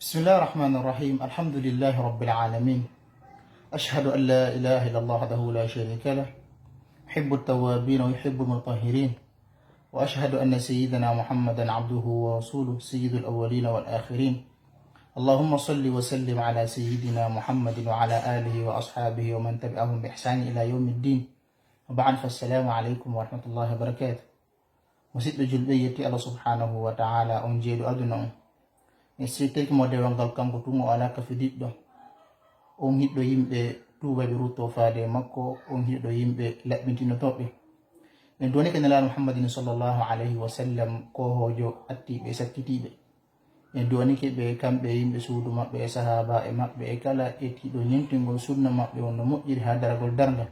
بسم الله الرحمن الرحيم. الحمد لله رب العالمين. أشهد أن لا إله إلا الله وحده لا شريك له يحب التوابين ويحب المطهرين، وأشهد أن سيدنا محمدا عبده ورسوله سيد الأولين والآخرين. اللهم صل وسلم على سيدنا محمد وعلى آله وأصحابه ومن تبعهم بإحسان إلى يوم الدين، وبعد فالسلام عليكم ورحمة الله وبركاته. مسجد جلبيتي الله سبحانه وتعالى أنجيل أدنى sirteki mo dewalngal kanko tumo ala ka fidiɗɗo. On hiɗɗo yimɓe tubaɓe rutto faade makko, on hiɗɗo yimɓe laɓɓintinotoɓe. En doni ke nelaɗo muhammadin sallllahu alayhi wa sallam kohojo attiɓe sakkitiɓe. En donike ɓe kamɓe yimɓe suudu maɓɓe e sahaba e maɓɓe e kala etiɗo ñentingol sunna maɓɓe wonno moƴƴiri ha daragol dargal.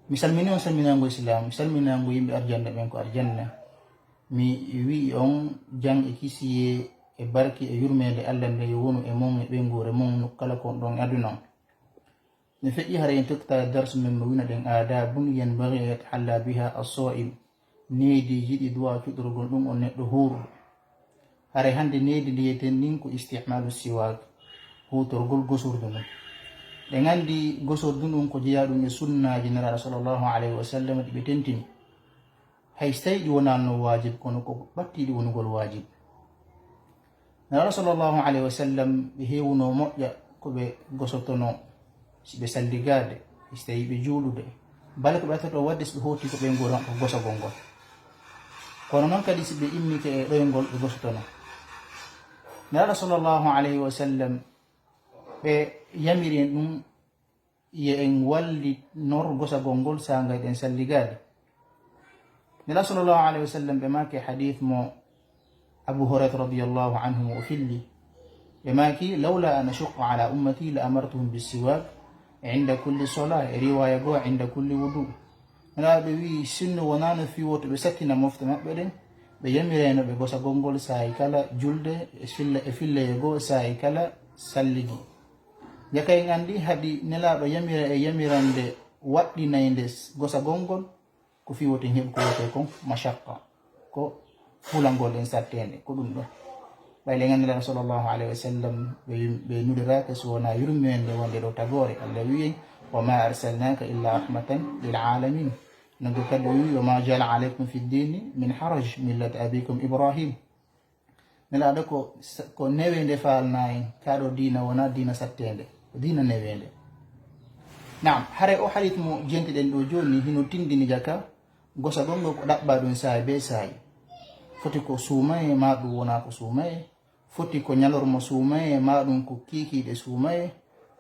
Mi salmini on salminago islam, mi salminago yimɓe arjanna ɓen ko arjanna. Mi wi on jang e kisiye e barki e yurmede Allah nde yo wonu e mon e ɓengure mon kala kon ɗon e aduna on. Mi feƴƴi hara en tokkata darsu men mo wina ɗen adabun yanbaghi an yatahalla biha as-sa'im, needi jiɗi duwa cuɗorgol ɗum on neɗɗo huuruɗo. Hara hande needi ndiyeten nin ko istihmalu siwak, hutorgol gosordu mum. Ɗe gandi gosordu ɗum ko jeeya ɗum e sunnaji nelaɗo sallllahu alayhi wa sallam ɗi ɓe tentini. Hay so tawi ɗi wonanno wajib kono ko ɓattiɗi wonugol wajib. Nelaɗo sallllahu alayhi wa sallam ɓe hewuno moƴƴa ko ɓe gosotono si ɓe salligade, so tawi ɓe juulude, bale ko ɓe attoto wadde so ɓe hoti ko ɓengol maɓɓe gosogol ngol. Kono noon kadi si ɓe immike e ɗoyngol ɓe gosotono. Nelaɗo sallllahu alayhi wa sallam ɓe yamiri en ɗum ye en walli nor gosagol ngol sa gayɗen salligade. Nelaɗo sallllahu alayhi wa sallam ɓe maki hadith mo Abu Hurairah radiyallahu anhu mo filli ɓe maki lawla an ashuqqa ala ummati la amartuhum bisiwak inda kulli salah, e riwaya goo inda kulli wudu. Nelaɗo ɓe wi sinno wonano fiwo to ɓe sattina mofte maɓɓe ɗen ɓe yamireno ɓe gosagol ngol sayi kala julde e filleye goo sayi kala salligi. Jaka en andi haɗi nelaɗo yamira e yamirande waɗɗinayde gosagol ngol ko fiwoten heɓi ko wiyete kon mashaqqa, ko fulangol en sattende ko ɗum ɗo. ɓayle gandilaɗo sallllahu alayhi wa sallam ɓe nuɗiraka so wona yurmede wonde ɗo tagore. Allah wiyen wa ma arsalnaka illa rahmatan lil alamin. Nago kadi o wi wa ma jala alaykum fi ddini min haraj millat abikum ibrahim. Nelaɗo ko newende falna en kaɗo dina wona dina sattende, ko dina newende. Naam, hare o hadith mo jentiɗen ɗo joni hino tindini jaka gosagol ngol ko ɗaɓɓa ɗum sayi be sayi. Foti ko suumaye ma ɗum wona ko suumaye, foti ko ñalormo suumaye ma ɗum ko kikiɗe suumaye,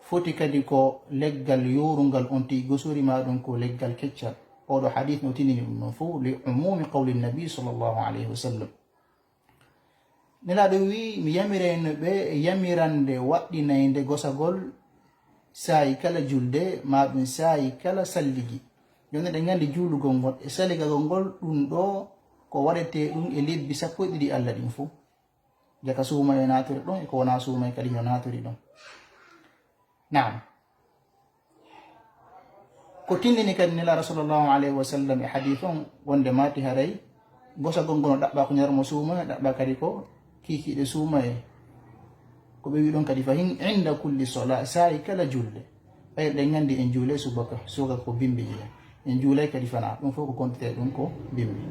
foti kadi ko leggal yorungal on ti gosori ma ɗum ko leggal keccal. Oɗo hadith no tindini ɗum non fo li umumi qawli nabi sallllahu alayhi wa sallam. Nelaɗo wi mi yamireno ɓe yamirande waɗɗinayde gosagol sayi kala julde ma ɗum sayi kala salligi. Joni ɗen gandi juulugol ngol e salligagol ngol ɗum ɗo ko waɗete ɗum e lebbi 12 Allah ɗin fo. Jaka suuma e natori ɗon e ko wona suuma e kadi no natori ɗon. Naam, ko tindini kadi nelaɗo sallllahu alayhi wa sallam e hadith on wonde mati haray gosagol ngol no ɗaɓɓa ko ñarmo suuma e ɗaɓɓa kadi ko kikiɗe suuma e ko ɓe wi ɗon kadi fahin inda kulli sola, sayi kala julde. ɓayde ɗen gandi en juulay subaka ko bimbi jiya, en juulay kadi fana ɗum fof ko kontete ɗum ko bimbi.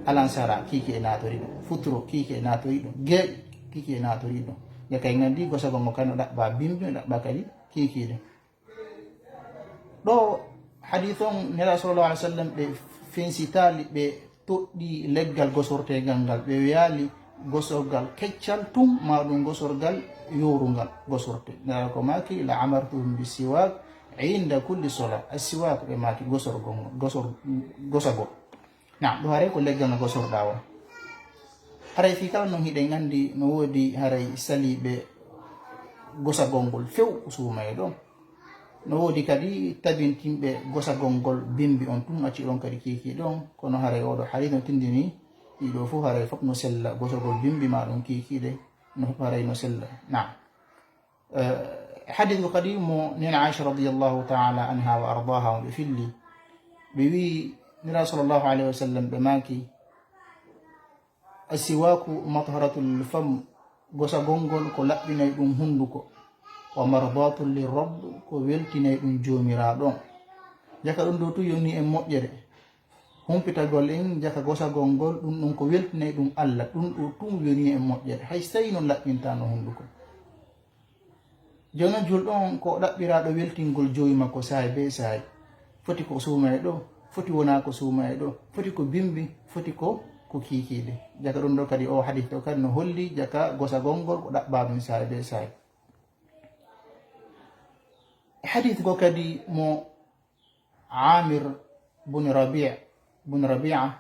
Alansara kiki e natori ɗum, futuro kiki e natori ɗum, geeƴ kiki e natori ɗum. Jaka en gandi gosagol ngo kadi no ɗaɓɓa bimbi, no ɗaɓɓa kadi kikiɗe. ɗo hadith on nelaɗo sallllahu alih wa sallam ɓe fensitali ɓe toɗɗi leggal gosortegal ngal, ɓe wiyali gosorgal keccal tum ma ɗum gosorgal yorungal gosorte. Nelaɗo ko maki la amartuhum bisiwak inda kulli sola, asiwak ɓe maki gosagol. Naam, ɗo haray ko leggal no gosorɗa o. Haray fi kala non hiɗen andi no wodi haray saliɓe gosagol ngol few ko suumaye ɗon. No wodi kadi tabintinɓe gosagol ngol bimbi on tun acci ɗon kadi kiki ɗon. Kono haray oɗo hadith no tindini ɗiɗo fo haray fof no sella, gosagol bimbi ma ɗum kikiɗe no fof haray no sella. Naam, hadith ko kadi mo nena Aisha radiyallahu ta'ala anha wa ardaha ɓe filli ɓe wi nelaɗo sallllahu alayhi wa sallam ɓe maki asiwaku matharatul fam gosa gongol ko laɓɓinay ɗum hunduko, wa mardatul lirabb ko weltinay ɗum jomiraɗon. Jaka ɗum ɗo tu yoni en moƴƴere humpitagol en jaka gosa gongol ɗum ɗum ko weltinay ɗum Allah, ɗum ɗo tum yoni en moƴƴere hay so tawi non laɓɓintano hunduko. Joni julɗon ko ɗaɓɓiraɗo weltingol joyi makko sahay be sahay, foti ko suumay ɗo, foti wona ko suumay ɗo, foti ko bimbi, foti ko kikiɗe. Jaka ɗum ɗo kadi o hadith ɗo kadi no holli jaka gosa gongol ko ɗaɓɓa ɗum sahay be sahay. Hadith ko kadi mo Amir bun Rabi'a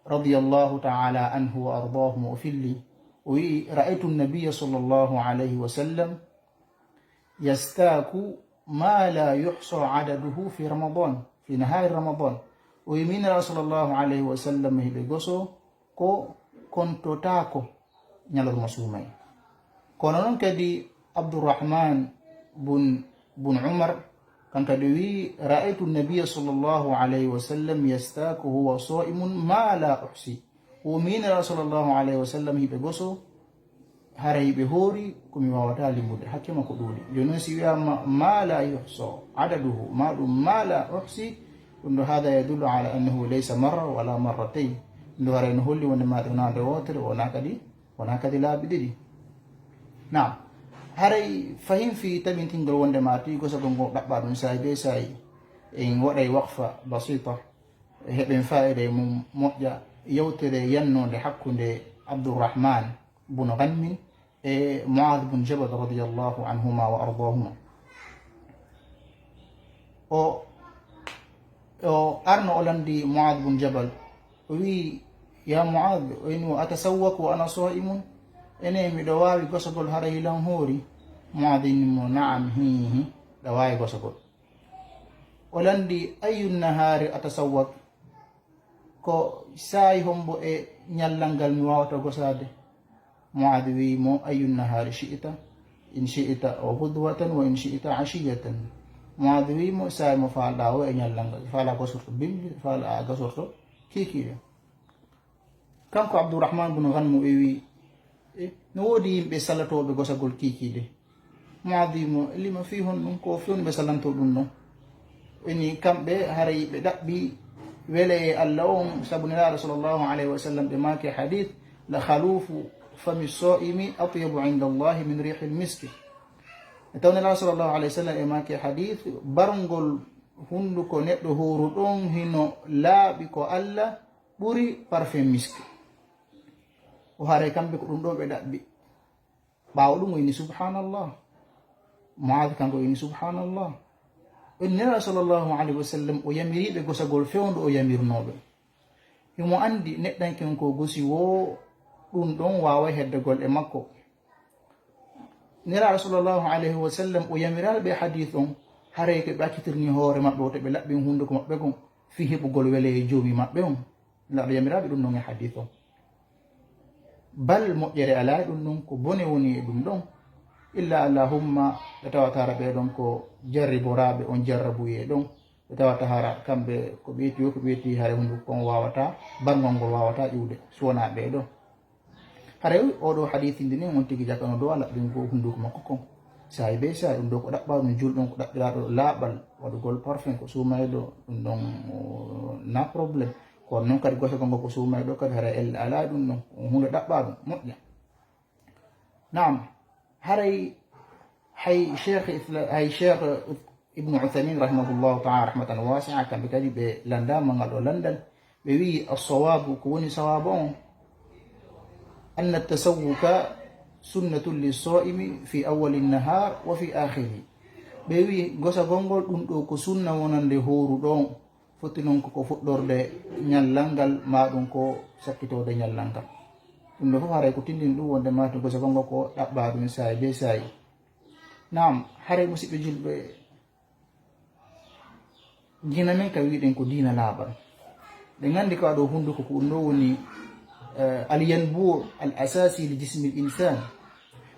radiyallahu ta'ala anhu wa ardahu mo filli wi ra'aytu an-nabiy sallallahu alayhi wa sallam yastaku ma la yuhsa adaduhu fi Ramadan, fi nahari Ramadan. O yimina sallallahu alayhi wa sallam hiɓe goso ko kontotako ñalorma suumay. Kono noon kadi Abdurrahman bun Umar kan kadi wi ra'aytu an-nabiy sallallahu alayhi wa sallam yastaku huwa sa'imun ma la uhsi. O yimina sallallahu alayhi wa sallam hiɓe goso hara hiɓe hoori komi wawata limbude hakke makko ɗuuɗi. Joni si wiyama ma la yuhsa adaduhu ma ɗum ma la uhsi, ɗum ɗo hada yadullu ala annahu laysa marra wala marratayn. ɗum ɗo harayno holli wonde maɗe wonade wotere wona kadi laabi ɗiɗi. Naam, haray fahim fi tabintingol wonde ma ti gosagol ngol ɗaɓɓa ɗum sahi be sahi en waɗay waqfa basita heɓen fa'ida mum moƴƴa yewtere yannode hakkunde Abdurrahman bun Ghanmin e Mu'adh bun Jabal radiyallahu anhuma wa ardahuma. O arno o landi Mu'adh bun Jabal o wi ya Mu'adh in atasawwaku wa ana sa'imun, ene miɗo wawi gosagol hara hilan hoori. Mu'adh innimo na'am hihi ɗa wawi gosagol. O landi ayu nahari atasawwak, ko sayi hombo e ñallal ngal mi wawata gosade. Mu'adh wi mo ayu nahari shi'ita, in shi'ita o hudwatan wa in shi'ita ashiyatan. Mu'adh wi mo sayi mo falɗa o e ñallal ngal, fala gosorto bimbi, fala gosorto kikiɗe. Kanko Abdurrahman bun Ghanm wi no wodi yimɓe salatoɓe gosagol kikiɗe. Mu'adh wi mo lima fi hon ɗum ko fewni ɓe salanto ɗum non. Eni kamɓe haray ɓe ɗaɓɓi wele e Allah on, sabu nelaɗo sallllahu alayhi wa sallam ɓe maki hadith la khalufu fami so'imi atyabu inda allahi min rihi lmiski. E taw nelaɗo sallllahu alayhi wa sallam e maki hadith bargol hunduko neɗɗo horu ɗon hino laaɓi ko Allah ɓuri parfum miski. O haray kamɓe ko ɗum ɗo ɓe ɗaɓɓi. ɓawo ɗum o ini subhanallah. Mu'adh kanko ini subhanallah. Nelaɗo sallllahu alayhi wa sallam o yamiriɓe gosagol fewndu o yamirnoɓe. Himo andi neɗɗanken ko gosi wo ɗum ɗon wawa heddagol e makko. Nelaɗo sallllahu alayhi wa sallam o yamiraɓe hadith on haray ko ɓe accitirni hoore maɓɓe o to ɓe laɓɓin hunduko maɓɓe gon fi heɓugol wele e joomi maɓɓe on. Nelaɗo yamiraɓe ɗum ɗon e hadith on. Bal moƴƴere ala ɗum ɗon ko bone woni e ɗum ɗon, illa allahumma ɓe tawata hara ɓe ɗon ko jarriboraɓe on jarrabuye ɗon. Ɓe tawata hara kamɓe ko ɓeyti ko ɓeyti hara hunduko kon wawata bangal ngol wawata ƴiwde suwona ɓe ɗon. Haray oɗo hadithinde ni on tigui jakano dow laɓɓingo hunduko makko kon sahi be sahi. Ɗum ɗo ko ɗaɓɓa ɗum julɗon ko ɗaɓɓiraɗo laaɓal waɗugol parfum ko sumayɗo ɗum ɗon na probléme. Kono noon kadi gosagol ngo ko sumayɗo kadi haray elle ala ɗum ɗon hunde ɗaɓɓa ɗum moƴƴa. Naam, haray hay cheikh ibnu Uthaymin rahimahullahu taala rahmatan wasi'a kamɓe kadi ɓe landama ngal o landal. ɓe wi assawabu ko woni sawabu on anna tasawwuka sunnatun lissaimi fi awali nahar wa fi akhiri. ɓe wi gosagol ngol ɗum ɗo ko sunna wonande horu ɗon, foti noon koko fuɗɗorde ñallal ngal maɗum ko sakkitode ñallal ngal. ɗum ɗo fof haray ko tindini ɗum wonde mati gosagol ngol ko ɗaɓɓa ɗum sayi be sayi. Naam, haray musidɓe julɓe, dina men ka wiɗen ko dina laaɓal. ɓe gandi ko aɗo hunduko ko ɗum ɗo woni alyanbu al asasi li jismi l insan.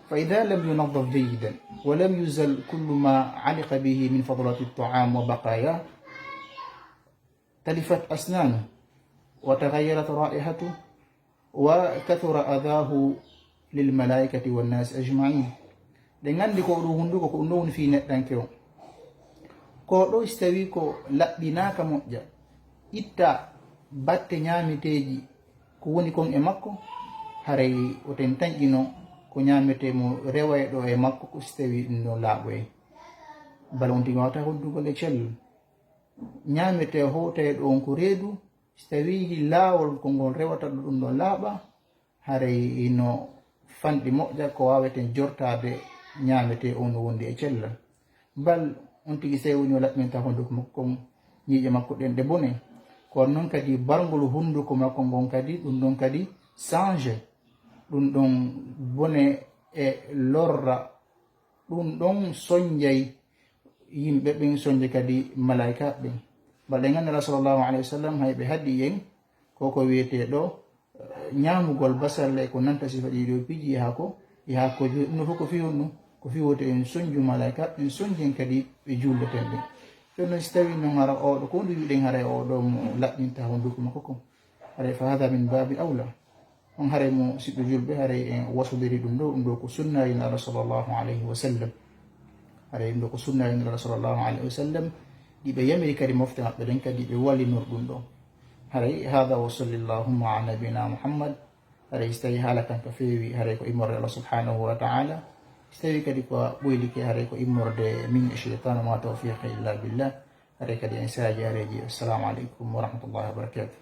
fa ida lam yunadaf jayidan wa lam yuzal kullu ma aliqa bihi min fadlati ltaam wa baqaya talifat asnanu wa tagayarat raihatu wa kathura adahu lilmalaikati wannasi ajmain. ɗen gandi ko ɗum hunduko ko ɗum ɗo woni fi neɗɗanke o ko ɗo so tawi ko laɓɓinaka moƴƴa itta batte ñameteji ko woni kon e makko, haray o tentanƴino ko ñamete mo reway ɗo e makko ko so tawi ɗum ɗo laaɓoye. bala on tigi wawata hoddugol e cellal. ñamete howtaye ɗon ko reedu, so tawi laawol ko ngol rewata ɗo ɗum ɗon laaɓa, haray no fanɗi moƴƴa ko waweten jortade ñamete on no wondi e cellal. bal on tigi so tawi woni o laɓɓinta honduko makko kon ñiiƴe makko ɗen ɗe bone, kono noon kadi barngol hunduko makko ngon kadi ɗum ɗon kadi change, ɗum ɗon bone e lorra, ɗum ɗon soñjay yimɓe ɓen, soñde kadi malaika ɓen. balɗe gandala sallllahu alayhi wa sallam hay ɓe haddi yen koko wiyete ɗo ñamugol basalle ko nanta sifa ɗiɗo piji yaha ko ɗum no fof ko fi honɗum ko fi wote en soñju malaika en soñjen kadi ɓe julleten ɓen. ɗon noon so tawi noon hara oɗo ko ndu wiɗen haray oɗo mo laɓɓinta honduko makko kon, haray fa hada min babi awla on haray mo siɓɓe julɓe haray en wasodiri ɗum ɗo ko sunnayi nala sallllahu alayhi wa sallam. haray ɗum ɗo ko sunnayi nala sallllahu alayhi wa sallam ɗiɓe yamiri kadi mofte maɓɓe ɗen kadi ɓe wallinor ɗum ɗo. haray hada wa sallillahumma ala nabina muhammad. haray so tawi haala kan ka feewi haray ko immorde allah subhanahu wa taala, so tawi kadi ko ɓoylike haray ko immorde min e cheytana ma tawfiqa illa billah. haray kadi en saaji hareji. assalamu aleykum wa rahmatullahi wa barakatuh.